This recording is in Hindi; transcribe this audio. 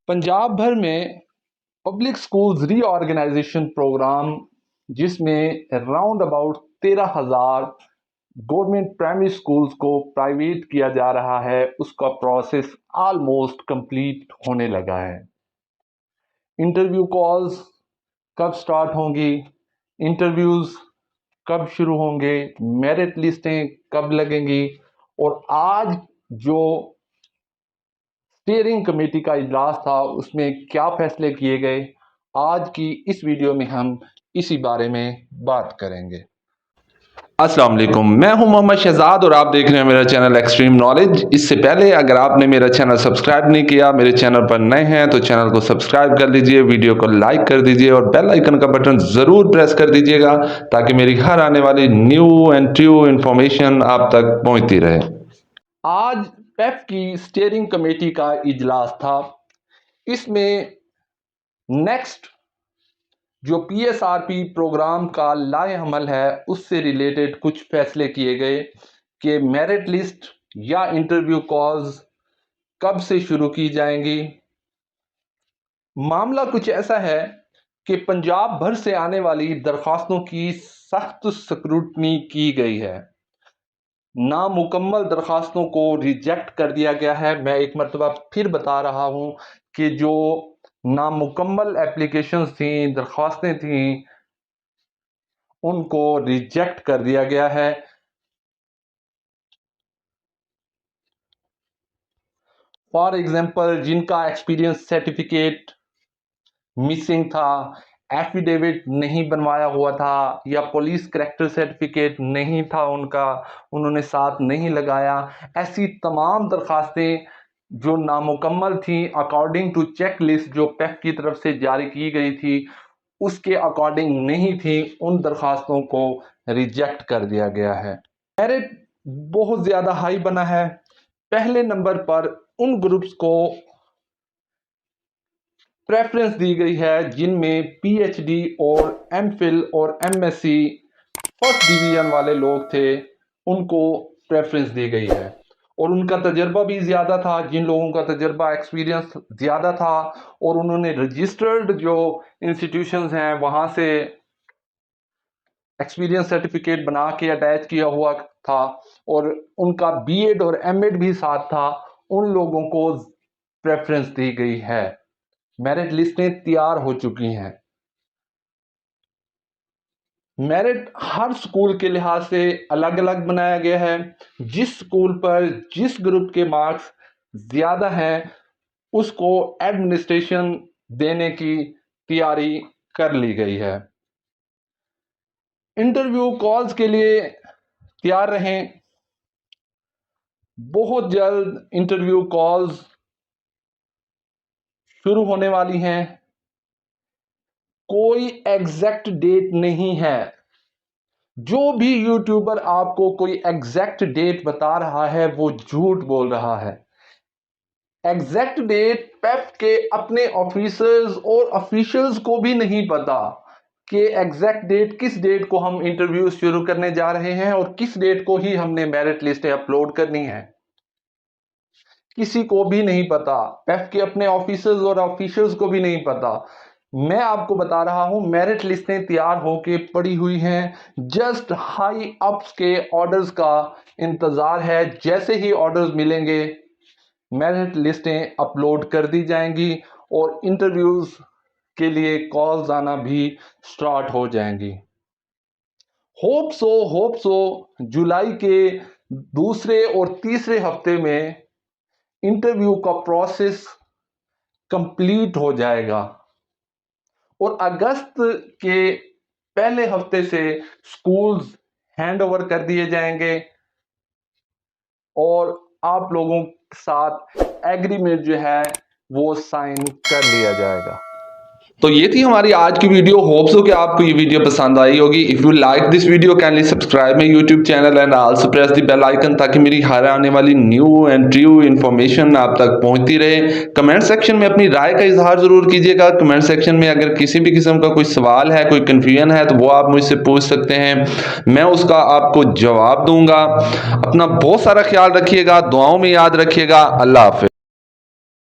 पंजाब भर में पब्लिक स्कूल्स रीऑर्गेनाइजेशन प्रोग्राम, जिसमें round about 13,000 government primary schools को प्राइवेट किया जा रहा है, उसका प्रोसेस ऑलमोस्ट कंप्लीट होने लगा है। इंटरव्यू कॉल्स कब स्टार्ट होंगी, इंटरव्यूज़ कब शुरू होंगे, मेरिट लिस्टें कब लगेंगी, और आज जो स्टीयरिंग कमेटी का इजलास था उसमें क्या फैसले किए गए, आज की इस वीडियो में हम इसी बारे में बात करेंगे। अस्सलाम वालेकुम, मैं हूं मोहम्मद शहजाद और आप देख रहे हैं मेरा चैनल एक्सट्रीम नॉलेज। इससे पहले अगर आपने मेरा चैनल सब्सक्राइब नहीं किया, मेरे चैनल पर नए हैं तो चैनल को सब्सक्राइब कर लीजिए, वीडियो को लाइक कर दीजिए और बेल आइकन का बटन ज़रूर प्रेस कर दीजिएगा ताकि मेरी हर आने वाली न्यू एंड ट्रू इंफॉर्मेशन आप तक पहुंचती रहे। आज पेफ की स्टीयरिंग कमेटी का इजलास था। इसमें नेक्स्ट जो पीएसआरपी प्रोग्राम का लाए अमल है उससे रिलेटेड कुछ फैसले किए गए कि मेरिट लिस्ट या इंटरव्यू कॉल्स कब से शुरू की जाएंगी। मामला कुछ ऐसा है कि पंजाब भर से आने वाली दरख्वास्तों की सख्त स्क्रूटनी की गई है। नामुकम्मल दरख्वास्तों को रिजेक्ट कर दिया गया है। मैं एक मरतबा फिर बता रहा हूं कि जो नामुकम्मल एप्लीकेशंस थी, दरख्वास्तें थीं, उनको रिजेक्ट कर दिया गया है। फॉर एग्जांपल, जिनका एक्सपीरियंस सर्टिफिकेट मिसिंग था, एफिडेविट नहीं बनवाया हुआ था, या पुलिस करैक्टर सर्टिफिकेट नहीं था उनका, उन्होंने साथ नहीं लगाया, ऐसी तमाम दरख्वास्तें जो नामुकम्मल थी अकॉर्डिंग टू चेक लिस्ट जो पेफ की तरफ से जारी की गई थी उसके अकॉर्डिंग नहीं थी, उन दरख्वास्तों को रिजेक्ट कर दिया गया है। मेरिट बहुत ज़्यादा हाई बना है। पहले नंबर पर उन ग्रुप्स को प्रेफरेंस दी गई है जिनमें पीएचडी और एमफिल और एमएससी फर्स्ट डिवीजन वाले लोग थे, उनको प्रेफरेंस दी गई है। और उनका तजर्बा भी ज़्यादा था, जिन लोगों का तजर्बा एक्सपीरियंस ज़्यादा था और उन्होंने रजिस्टर्ड जो इंस्टीट्यूशंस हैं वहाँ से एक्सपीरियंस सर्टिफिकेट बना के अटैच किया हुआ था और उनका बीएड और एमएड भी साथ था, उन लोगों को प्रेफरेंस दी गई है। मेरिट लिस्टें तैयार हो चुकी हैं। मेरिट हर स्कूल के लिहाज से अलग अलग बनाया गया है। जिस स्कूल पर जिस ग्रुप के मार्क्स ज़्यादा हैं उसको एडमिनिस्ट्रेशन देने की तैयारी कर ली गई है। इंटरव्यू कॉल्स के लिए तैयार रहें। बहुत जल्द इंटरव्यू कॉल्स शुरू होने वाली हैं। कोई एग्जैक्ट डेट नहीं है। जो भी यूट्यूबर आपको कोई एग्जैक्ट डेट बता रहा है वो झूठ बोल रहा है। एग्जैक्ट डेट पेफ के अपने ऑफिसर्स और ऑफिशियल्स को भी नहीं पता कि एग्जैक्ट डेट किस डेट को हम इंटरव्यू शुरू करने जा रहे हैं और किस डेट को ही हमने मेरिट लिस्टें अपलोड करनी है। किसी को भी नहीं पता, पेफ के अपने ऑफिसर्स और ऑफिशियल्स को भी नहीं पता। मैं आपको बता रहा हूं, मेरिट लिस्टें तैयार होके पड़ी हुई हैं। जस्ट हाई अप्स के ऑर्डर्स का इंतजार है। जैसे ही ऑर्डर्स मिलेंगे मेरिट लिस्टें अपलोड कर दी जाएंगी और इंटरव्यूज के लिए कॉल्स आना भी स्टार्ट हो जाएंगी। होप सो जुलाई के दूसरे और तीसरे हफ्ते में इंटरव्यू का प्रोसेस कंप्लीट हो जाएगा और अगस्त के पहले हफ्ते से स्कूल्स हैंड ओवर कर दिए जाएंगे और आप लोगों के साथ एग्रीमेंट जो है वो साइन कर लिया जाएगा। तो ये थी हमारी आज की वीडियो। होप सो कि आपको ये वीडियो पसंद आई होगी। If you like this video kindly subscribe my YouTube channel and also press the bell icon ताकि मेरी हर आने वाली न्यू एंड ट्रू इन्फॉर्मेशन आप तक पहुंचती रहे। कमेंट सेक्शन में अपनी राय का इजहार जरूर कीजिएगा। कमेंट सेक्शन में अगर किसी भी किस्म का कोई सवाल है, कोई कंफ्यूजन है तो वो आप मुझसे पूछ सकते हैं, मैं उसका आपको जवाब दूंगा। अपना बहुत सारा ख्याल रखिएगा, दुआओं में याद रखिएगा। अल्लाह हाफिज।